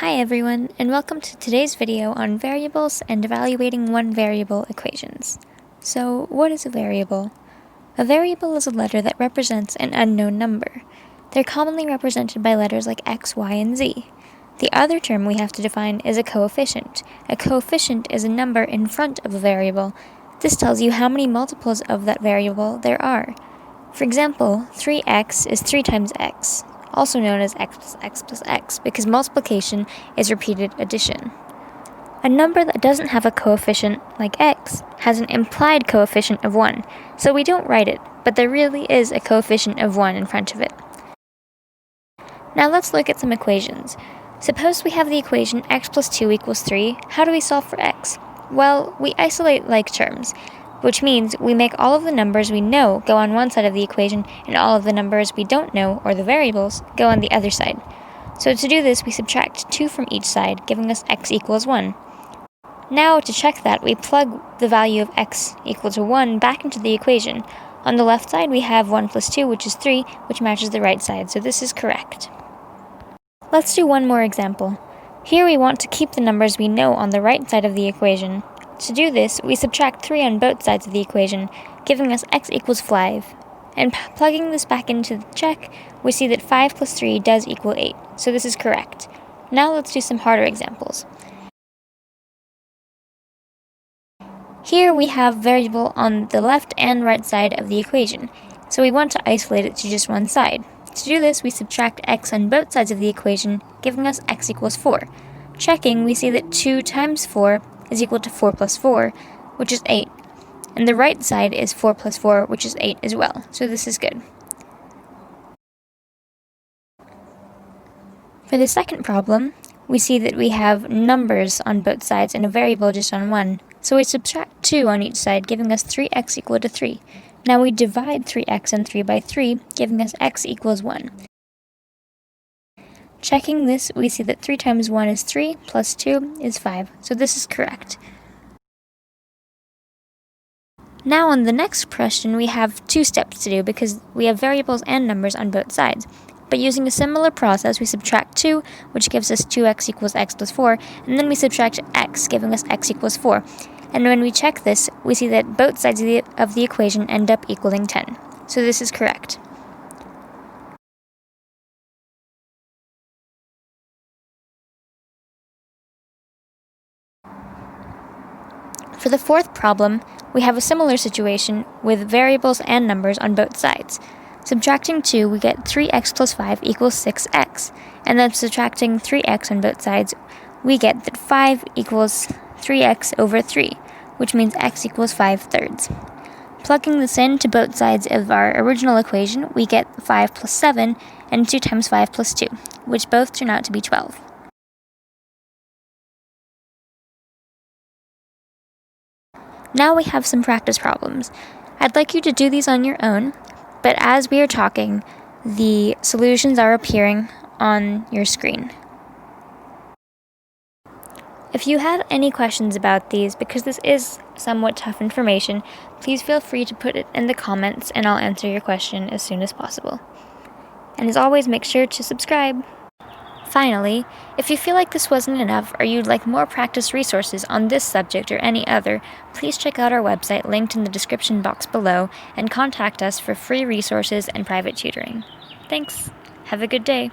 Hi everyone, and welcome to today's video on variables and evaluating one-variable equations. So, what is a variable? A variable is a letter that represents an unknown number. They're commonly represented by letters like x, y, and z. The other term we have to define is a coefficient. A coefficient is a number in front of a variable. This tells you how many multiples of that variable there are. For example, 3x is 3 times x, also known as x plus x plus x, because multiplication is repeated addition. A number that doesn't have a coefficient, like x, has an implied coefficient of 1, so we don't write it, but there really is a coefficient of 1 in front of it. Now let's look at some equations. Suppose we have the equation x plus 2 equals 3. How do we solve for x? Well, we isolate like terms, which means we make all of the numbers we know go on one side of the equation and all of the numbers we don't know, or the variables, go on the other side. So to do this, we subtract 2 from each side, giving us x equals 1. Now, to check that, we plug the value of x equal to 1 back into the equation. On the left side, we have 1 plus 2, which is 3, which matches the right side, so this is correct. Let's do one more example. Here we want to keep the numbers we know on the right side of the equation. To do this, we subtract 3 on both sides of the equation, giving us x equals 5. And plugging this back into the check, we see that 5 plus 3 does equal 8, so this is correct. Now let's do some harder examples. Here we have variable on the left and right side of the equation, so we want to isolate it to just one side. To do this, we subtract x on both sides of the equation, giving us x equals 4. Checking, we see that 2 times 4 is equal to 4 plus 4, which is 8. And the right side is 4 plus 4, which is 8 as well, so this is good. For the second problem, we see that we have numbers on both sides and a variable just on one, so we subtract 2 on each side, giving us 3x equal to 3. Now we divide 3x and 3 by 3, giving us x equals 1. Checking this, we see that 3 times 1 is 3, plus 2 is 5, so this is correct. Now on the next question, we have 2 steps to do because we have variables and numbers on both sides. But using a similar process, we subtract 2, which gives us 2x equals x plus 4, and then we subtract x, giving us x equals 4. And when we check this, we see that both sides of the equation end up equaling 10, so this is correct. For the fourth problem, we have a similar situation with variables and numbers on both sides. Subtracting 2, we get 3x plus 5 equals 6x, and then subtracting 3x on both sides, we get that 5 equals 3x over 3, which means x equals 5/3. Plugging this in to both sides of our original equation, we get 5 plus 7 and 2 times 5 plus 2, which both turn out to be 12. Now we have some practice problems. I'd like you to do these on your own, but as we are talking, the solutions are appearing on your screen. If you have any questions about these, because this is somewhat tough information, please feel free to put it in the comments and I'll answer your question as soon as possible. And as always, make sure to subscribe. Finally, if you feel like this wasn't enough or you'd like more practice resources on this subject or any other, please check out our website linked in the description box below and contact us for free resources and private tutoring. Thanks. Have a good day.